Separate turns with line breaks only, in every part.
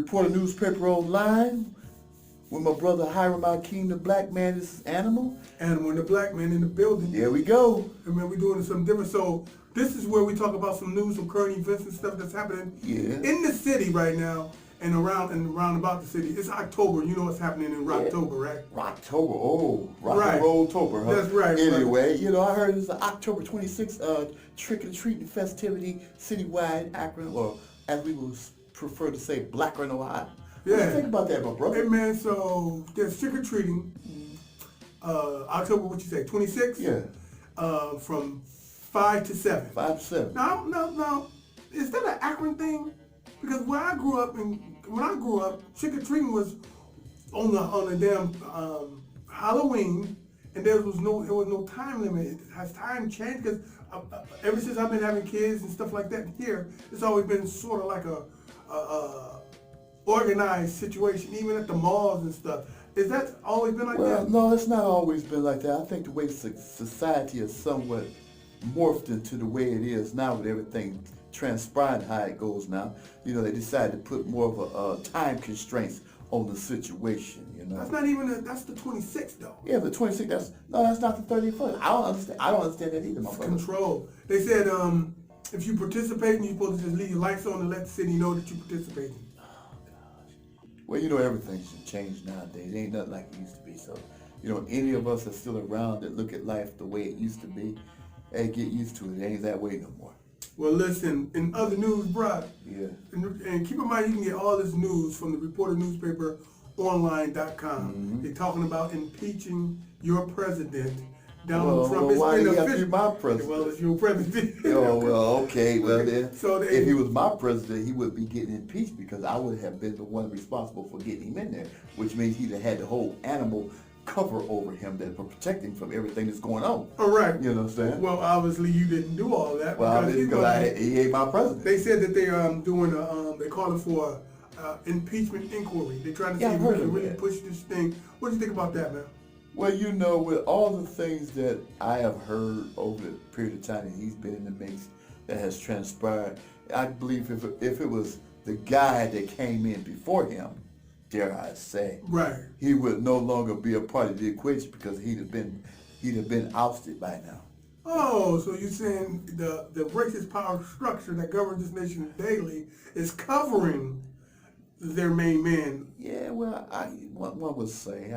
Report a newspaper online with my brother Hiram Akeem, the black man. This is Animal.
And when the black man in the building.
There we go.
I mean, we're doing something different. So this is where we talk about some news, some current events and stuff that's happening in the city right now and around about the city. It's October. You know what's happening in Rocktober, right?
Rocktober. Oh, rock
Right.
and roll Tober, huh?
That's right.
Anyway, you know, I heard it's the October 26th trick-or-treating festivity citywide Akron, or as we would prefer to say, Blackburn, Ohio. What do you think about that, my brother?
Hey, man, so there's trick-or-treating, October, what you say, 26th?
Yeah.
From 5 to 7.
5 to 7.
Now, is that an Akron thing? Because when I grew up, trick-or-treating was on the damn Halloween, and there was no time limit. Has time changed? Because ever since I've been having kids and stuff like that here, it's always been sort of like a organized situation, even at the malls and stuff. Is that always been like that?
Well, no, it's not always been like that. I think the way society has somewhat morphed into the way it is now with everything transpiring how it goes now. You know, they decided to put more of a time constraints on the situation, you know.
That's not even that's the 26th though.
Yeah, the 26th, that's not the 31st. I don't understand that either, my brother.
Control. They said if you participate, you're supposed to just leave your lights on and let the city know that you're participating.
Well, you know, everything's changed nowadays. It ain't nothing like it used to be. So, you know, any of us that's still around that look at life the way it used to be, hey, get used to it. It ain't that way no more.
Well, listen, in other news, bruh, and keep in mind you can get all this news from the Reporter Newspaper Online.com.
Mm-hmm.
They're talking about impeaching your president, Donald Trump.
Well, why do you have to be my president?
Well, it's your president.
Oh, well, okay. Well, then,
so
if he was my president, he would be getting impeached because I would have been the one responsible for getting him in there, which means he'd have had the whole animal cover over him that would protect him from everything that's going on.
All right.
You know what I'm saying?
Well, obviously you didn't do all that.
Well, because he ain't my president.
They said that they're doing they call it for impeachment inquiry. They're trying to see if we can really push this thing. What do you think about that, man?
Well, you know, with all the things that I have heard over the period of time that he's been in the mix that has transpired, I believe if it was the guy that came in before him, dare I say,
right,
he would no longer be a part of the equation because he'd have been ousted by now.
Oh, so you're saying the racist power structure that governs this nation daily is covering their main man?
Yeah, well, one would say,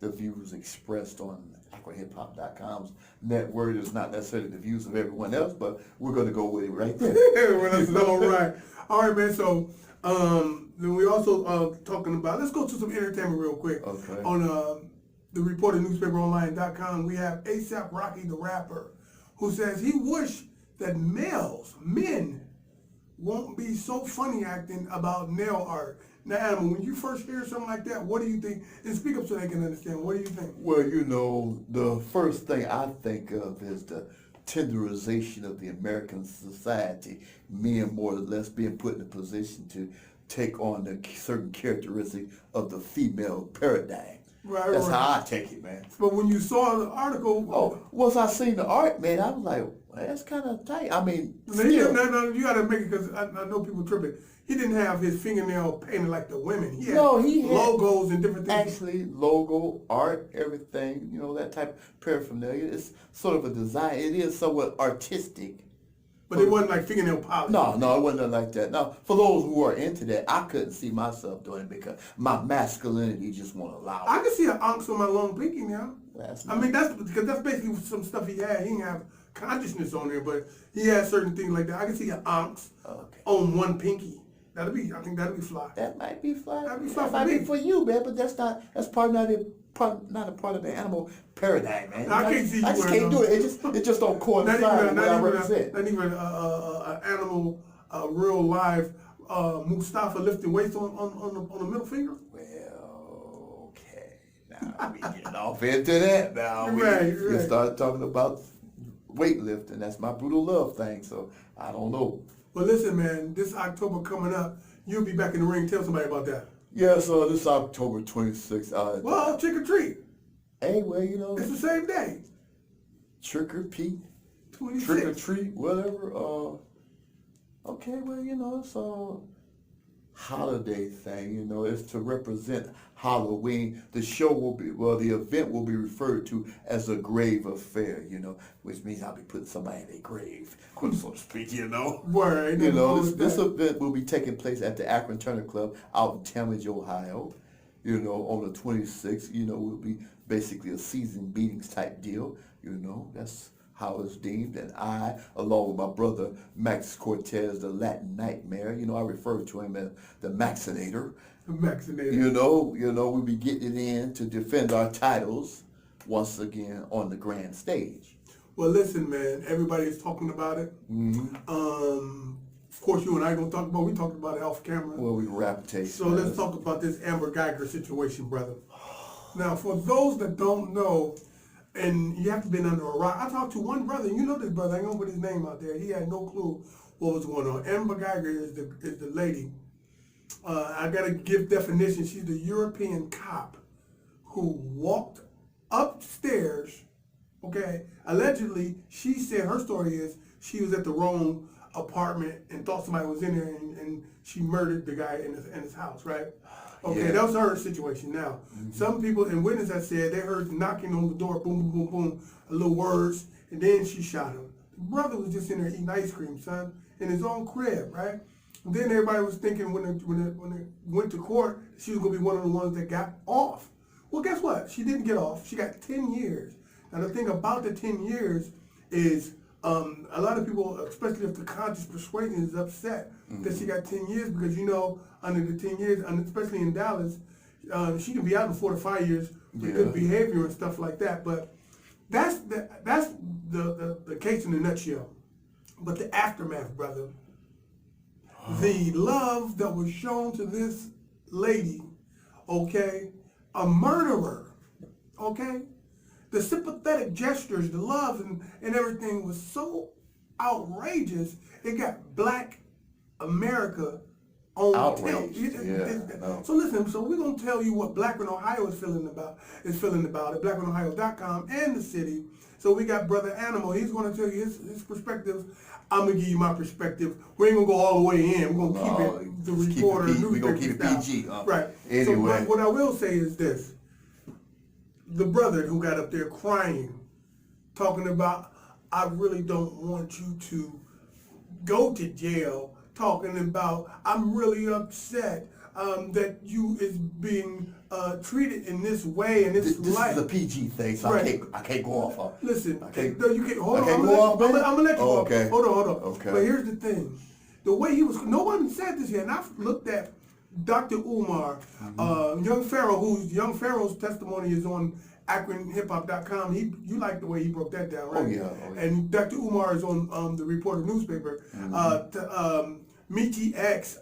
the views expressed on AkronHipHop.com's net word is not necessarily the views of everyone else, but we're going to go with it right there.
Well, that's all right. All right, man. So then we also talking about, let's go to some entertainment real quick.
Okay.
On the Reporter Newspaper Online.com, we have A$AP Rocky, the rapper, who says he wish that men won't be so funny acting about nail art. Now, Animal, when you first hear something like that, what do you think? And speak up so they can understand. What do you think?
Well, you know, the first thing I think of is the tenderization of the American society, men more or less being put in a position to take on the certain characteristic of the female paradigm.
Right,
That's how I take it, man.
But when you saw the article...
once I seen the art, man, I was like, well, that's kind of tight. I mean,
no, you got to make it, because I know people tripping. He didn't have his fingernail painted like the women. He had logos and different things.
Actually, logo, art, everything, you know, that type of paraphernalia. It's sort of a design. It is somewhat artistic.
But it wasn't like fingernail polish.
No, it wasn't like that. Now, for those who are into that, I couldn't see myself doing it because my masculinity just won't allow it.
I can see an onx on my long pinky now.
That's
because that's basically some stuff he had. He didn't have consciousness on there, but he had certain things like that. I can see an onx on one pinky. I think that'd be fly.
That might be fly.
That'd be fly
that
for
might
me.
be for you, man, but that's not a part of the animal paradigm, man.
No, I can't see you.
I just can't do it. It just don't coincide with what I represent.
Not even an animal, real live Mustafa lifting weights on the middle finger.
Well, okay. Now we getting off into that now. We start talking about weightlifting. That's my brutal love thing, so I don't know.
Well, listen, man, this October coming up, you'll be back in the ring. Tell somebody about that.
Yeah, so this October 26th.
Well, trick or treat.
Hey, well, you know.
It's the same day.
Trick or treat.
26.
Trick or treat, whatever. Okay, well, you know, so holiday thing, you know, is to represent Halloween. The show will be, well, the event will be referred to as a grave affair, you know, which means I'll be putting somebody in their grave, so to speak, you know.
Word.
You know, this event will be taking place at the Akron Turner Club out in Talmadge, Ohio. You know, on the 26th, you know, will be basically a season beatings type deal. You know, that's how it's deemed. And I, along with my brother Max Cortez, the Latin Nightmare, you know, I refer to him as the Maxinator.
Vaccinated.
You know, we'll be getting in to defend our titles once again on the grand stage.
Well, listen, man. Everybody is talking about it. Of course, you and I gonna talk about. We talked about it off camera.
Well, we rap taste.
So let's talk about this Amber Geiger situation, brother. Now, for those that don't know, and you have to been under a rock. I talked to one brother. You know this brother. I ain't gonna put his name out there. He had no clue what was going on. Amber Geiger is the lady. I gotta give definition. She's the European cop who walked upstairs. Okay, allegedly, she said her story is she was at the wrong apartment and thought somebody was in there, and she murdered the guy in his house, right? Okay,
Yeah.
that was her situation. Now, some people and witnesses have said they heard knocking on the door, boom, boom, boom, boom, a little words, and then she shot him. The brother was just in there eating ice cream, son, in his own crib, right? And then everybody was thinking when it went to court, she was gonna be one of the ones that got off. Well, guess what? She didn't get off. She got 10 years. Now, the thing about the 10 years is a lot of people, especially if the conscious persuasion is upset that she got 10 years because, you know, under the 10 years, and especially in Dallas, she can be out in 4 to 5 years for good behavior and stuff like that. But that's the case in a nutshell. But the aftermath, brother, the love that was shown to this lady, okay, a murderer, okay, the sympathetic gestures, the love and everything was so outrageous, it got Black America on
Outraged.
tape.
Yeah, no.
So listen, so we're gonna tell you what Blackman Ohio is feeling about at BlackmanOhio.com and the city. So we got Brother Animal. He's gonna tell you his perspective. I'm gonna give you my perspective. We ain't gonna go all the way in. We're gonna keep it the reporter.
We're gonna keep it
style.
PG.
Right.
Anyway.
So what I will say is this. The brother who got up there crying, talking about, I really don't want you to go to jail, talking about, I'm really upset that you is being treated in this way and this
This
light.
is a PG thing, so
Right.
I can't go off. Huh?
Listen,
can't-
no, you can't. Hold
I
on,
can't
I'm
go off,
gonna
man?
let you go.
Okay.
Hold on.
Okay.
But here's the thing: the way he was, no one said this here, and I've looked at Dr. Umar, Young Pharaoh, Young Pharaoh's testimony is on AkronHipHop.com. You like the way he broke that down, right?
Oh, yeah.
And Dr. Umar is on the Reporter newspaper. Michi X.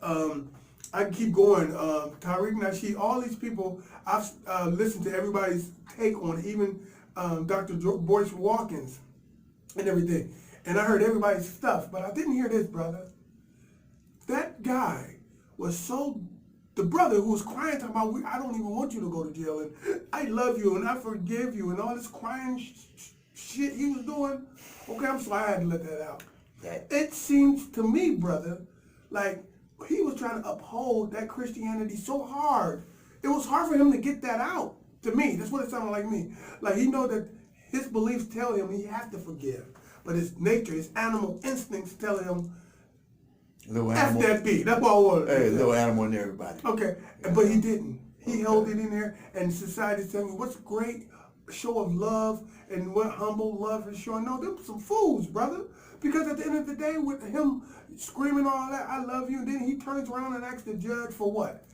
I can keep going. Tariq Nasheed, all these people, I've listened to everybody's take on it, even Dr. Boyce Watkins and everything. And I heard everybody's stuff, but I didn't hear this, brother. That guy was so, the brother who was crying, talking about, I don't even want you to go to jail, and I love you, and I forgive you, and all this crying shit he was doing. Okay, I'm sorry, I had to let that out. It seems to me, brother, like he was trying to uphold that Christianity so hard. It was hard for him to get that out. To me, that's what it sounded like me. Like he know that his beliefs tell him he has to forgive, but his nature, his animal instincts tell him,
Little
F
animal.
that beat. That's what I wanted to
Hey,
say.
little animal in everybody.
Okay, but he didn't. He held it in there, and society's telling me what's a great show of love and what humble love is showing. No, them some fools, brother. Because at the end of the day, with him screaming all that, I love you, and then he turns around and asks the judge for what?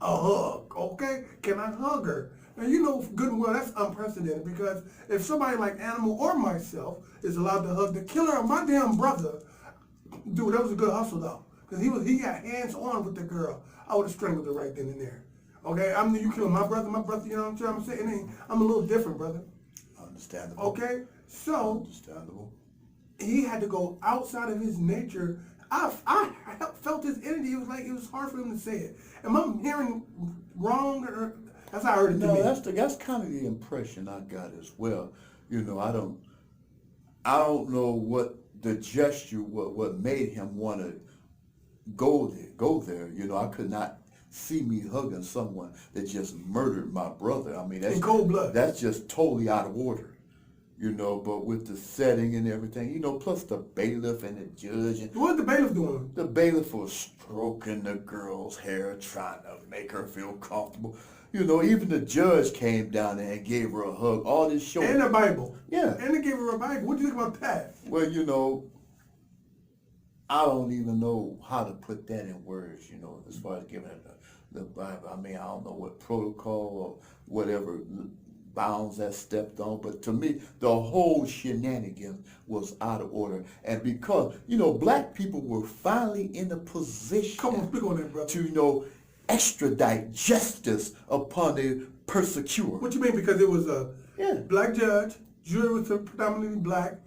A hug, okay? Can I hug her? Now, you know good and well that's unprecedented, because if somebody like Animal or myself is allowed to hug the killer of my damn brother, dude, that was a good hustle though. Because he got hands on with the girl. I would have strangled her right then and there. Okay? You killing my brother, you know what I'm trying to say? I'm a little different, brother.
Understandable.
Okay? So,
Understandable.
he had to go outside of his nature. I felt his energy. It was like it was hard for him to say it. Am I hearing wrong? Or that's how I heard it to
No,
me.
that's kind of the impression I got as well. You know, I don't know what the gesture, what made him want to go there. You know, I could not see me hugging someone that just murdered my brother. I mean, that's
In cold blood.
That's just totally out of order. You know, but with the setting and everything, you know, plus the bailiff and the judge and
What the bailiff doing?
the bailiff was stroking the girl's hair, trying to make her feel comfortable. You know, even the judge came down there and gave her a hug. All this show.
And a Bible.
Yeah.
And they gave her a Bible. What do you think about that?
Well, you know, I don't even know how to put that in words, you know, as far as giving her the Bible. I mean, I don't know what protocol or whatever bounds that stepped on, but to me, the whole shenanigans was out of order. And because, you know, black people were finally in a position
Come on, speak on that, brother.
to, you know, extradite justice upon the persecutor.
What you mean? Because it was a
Yeah.
black judge, jury was predominantly black.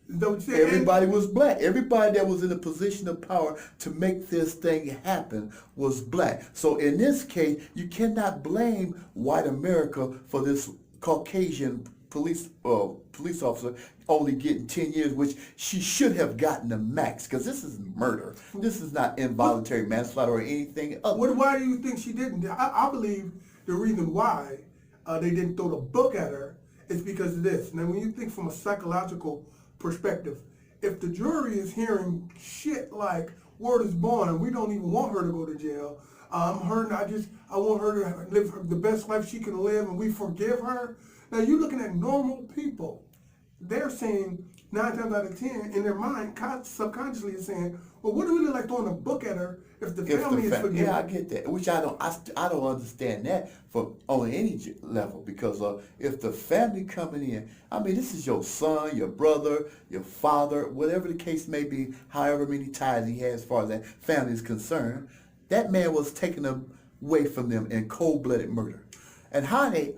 Is that what you said?
Everybody was black. Everybody that was in a position of power to make this thing happen was black. So in this case, you cannot blame white America for this Caucasian police officer only getting 10 years, which she should have gotten a max, because this is murder. This is not involuntary manslaughter or anything other.
Why do you think she didn't? I believe the reason why they didn't throw the book at her is because of this. Now, when you think from a psychological perspective, if the jury is hearing shit like word is born and we don't even want her to go to jail, I want her to live the best life she can live and we forgive her. Now you're looking at normal people. They're saying 9 times out of 10 in their mind, subconsciously is saying, well, what do we look like throwing a book at her if the family is forgiven?
Yeah, I get that. Which I don't understand that on any level, because if the family coming in, I mean, this is your son, your brother, your father, whatever the case may be, however many ties he has as far as that family is concerned, that man was taken away from them in cold-blooded murder. And how they...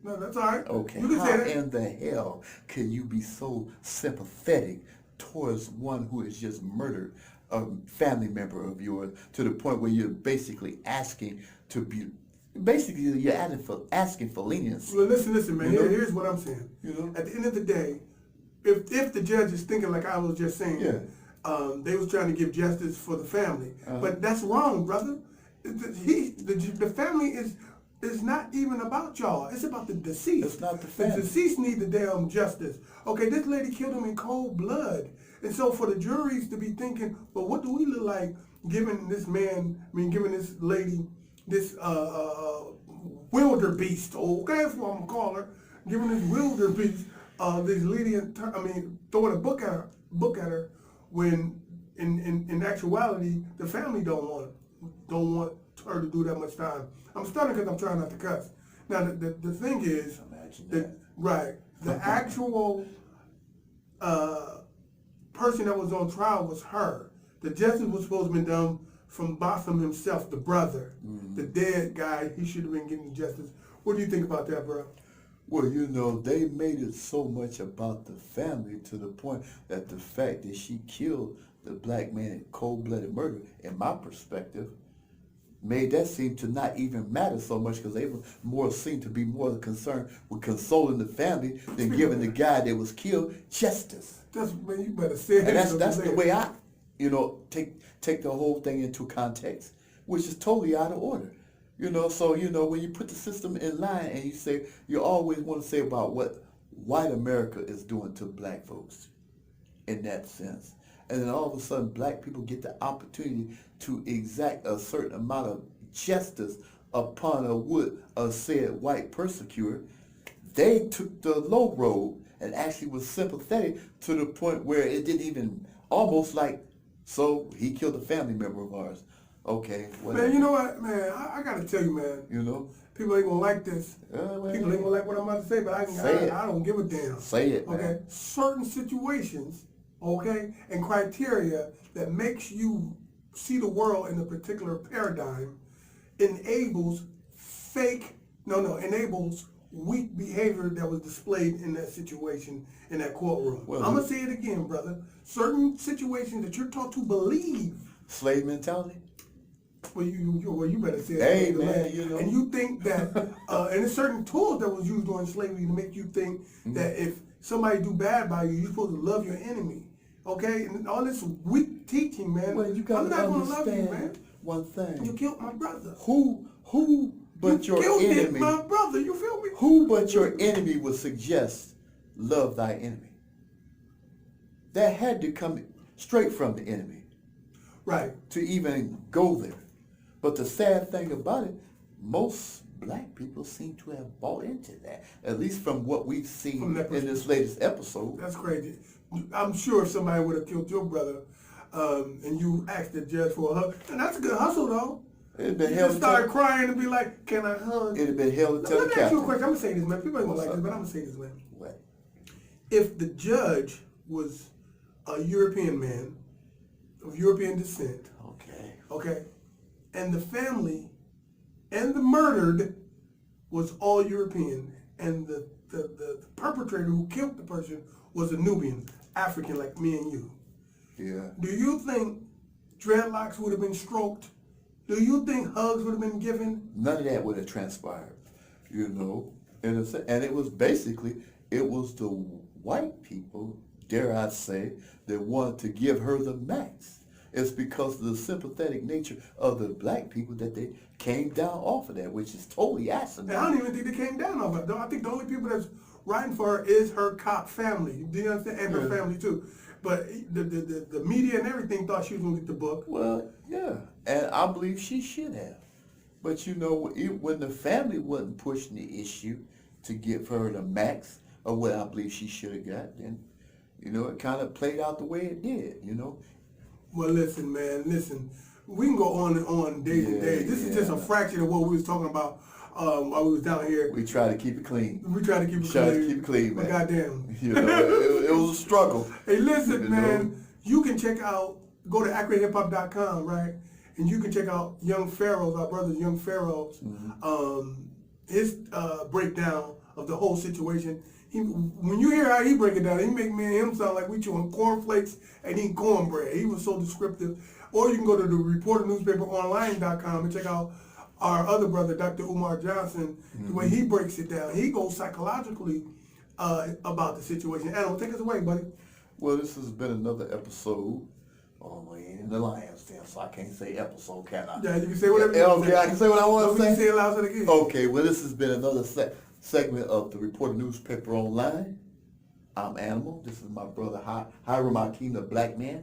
No, that's all right.
Okay,
You can
how
say that.
in the hell can you be so sympathetic towards one who has just murdered a family member of yours to the point where you're basically asking to be, you're asking for leniency?
Well, listen, man.
You know?
Here's what I'm saying.
You know?
At the end of the day, if the judge is thinking like I was just saying, they was trying to give justice for the family, but that's wrong, brother. The family is not even about y'all. It's about the deceased.
It's not the family.
The deceased need the damn justice. Okay, this lady killed him in cold blood. And so for the juries to be thinking, well, what do we look like giving this lady this wildebeest, okay, that's what I'm gonna call her, giving this wildebeest, this lady, throwing a book at her, when in actuality the family don't want her to do that much time. I'm stuttering because I'm trying not to cuss. Now the thing is, the actual person that was on trial was her. The justice was supposed to be done from Botham himself, the brother, the dead guy. He should have been getting justice. What do you think about that, bro?
Well, you know, they made it so much about the family to the point that the fact that she killed the black man in cold-blooded murder, in my perspective, made that seem to not even matter so much, because they were seemed to be more concerned with consoling the family than giving the guy that was killed justice.
Man, you better say it.
And that's the way I, take the whole thing into context, which is totally out of order. So when you put the system in line and you always want to say about what white America is doing to black folks in that sense. And then all of a sudden black people get the opportunity to exact a certain amount of justice upon a said white persecutor. They took the low road and actually was sympathetic to the point where it didn't even, almost like, so he killed a family member of ours. Okay, whatever.
Man, you know what, man? I gotta tell you, man. People ain't gonna like this. People ain't gonna like what I'm about to say, but I don't give a damn.
Say it, man.
Okay, certain situations, okay, and criteria that makes you see the world in a particular paradigm enables weak behavior that was displayed in that situation, in that courtroom.
Well,
I'm gonna say it again, brother. Certain situations that you're taught to believe.
Slave mentality?
Well, you better say it.
Hey, man,
And you think that, and there's certain tools that was used during slavery to make you think that if somebody do bad by you, you're supposed to love your enemy. okay? And all this weak teaching, man.
Well, you gotta
I'm not gonna love you, man.
understand one thing.
You killed my brother.
Who but
you
your
killed
enemy?
my brother. You feel me?
Who but your enemy would suggest love thy enemy? That had to come straight from the enemy
Right.
to even go there. But the sad thing about it, most black people seem to have bought into that, at least from what we've seen
From that
in this latest episode.
That's crazy. I'm sure if somebody would have killed your brother, and you asked the judge for a hug, and that's a good hustle, though.
It'd been
You
hell
just
to
started
tell,
crying and be like, "Can I hug?"
it'd been hell to
Now,
tell
let
the
me ask you a
captain.
question. I'm gonna say this, man. People ain't gonna
What's
like this,
up?
but I'm gonna say this, man.
What?
If the judge was a European man of European descent,
Okay.
okay, and the family and the murdered was all European, and the perpetrator who killed the person was a Nubian, African like me and you.
Yeah.
Do you think dreadlocks would have been stroked? Do you think hugs would have been given?
None of that would have transpired, you know. And it was basically, it was the white people, dare I say, that wanted to give her the max. It's because of the sympathetic nature of the black people that they came down off of that, which is totally
And I
asinine.
don't even think they came down off it. I think the only people that's writing for her is her cop family. Do you understand? And her
Yeah.
family too. But the media and everything thought she was gonna get the book.
Well, yeah, and I believe she should have. But you know, when the family wasn't pushing the issue to give her the max of what I believe she should have got, then, you know, it kind of played out the way it did, you know.
Well, listen, man, listen. We can go on and on days and
Yeah,
days. This is just a
yeah.
fraction of what we was talking about while we was down here.
We try to keep it clean.
We try to keep it
Try to
clean.
keep it clean,
But
man.
goddamn.
You know, it was a struggle.
Hey, listen,
You
man.
know?
You can check out, go to AccurateHipHop.com, right? And you can check out Young Pharaoh's, our brother Young Pharaoh's, his breakdown of the whole situation. When you hear how he break it down, he make me and him sound like we chewing cornflakes and eating cornbread. He was so descriptive. Or you can go to the reporternewspaperonline.com and check out our other brother, Dr. Umar Johnson, the way he breaks it down. He goes psychologically about the situation. Adam, take us away, buddy.
Well, this has been another episode. Oh, we ain't in the Lions Den, so I can't say episode, can I?
Yeah, you can say whatever you want to
Okay, I can say what I want to
You
say.
say it loud so they can.
Okay, well, this has been another segment of the Reporter Newspaper Online. I'm Animal. This is my brother Hiram Akeem, the Black Man.